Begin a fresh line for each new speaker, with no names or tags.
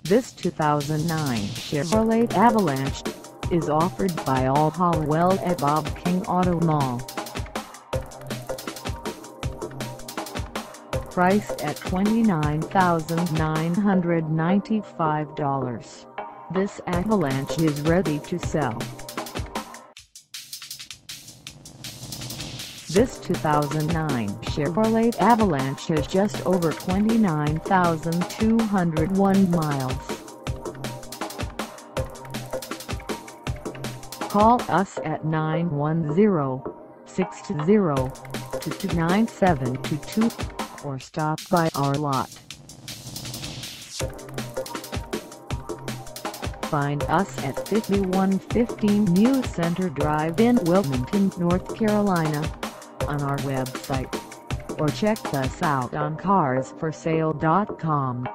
This 2009 Chevrolet Avalanche is offered by all Hollowell at Bob King Auto Mall. Priced at $29,995, this Avalanche is ready to sell. This 2009 Chevrolet Avalanche has just over 29,201 miles. Call us at 910-620-229-722 or stop by our lot. Find us at 5115 New Center Drive in Wilmington, North Carolina, on our website, or check us out on carsforsale.com.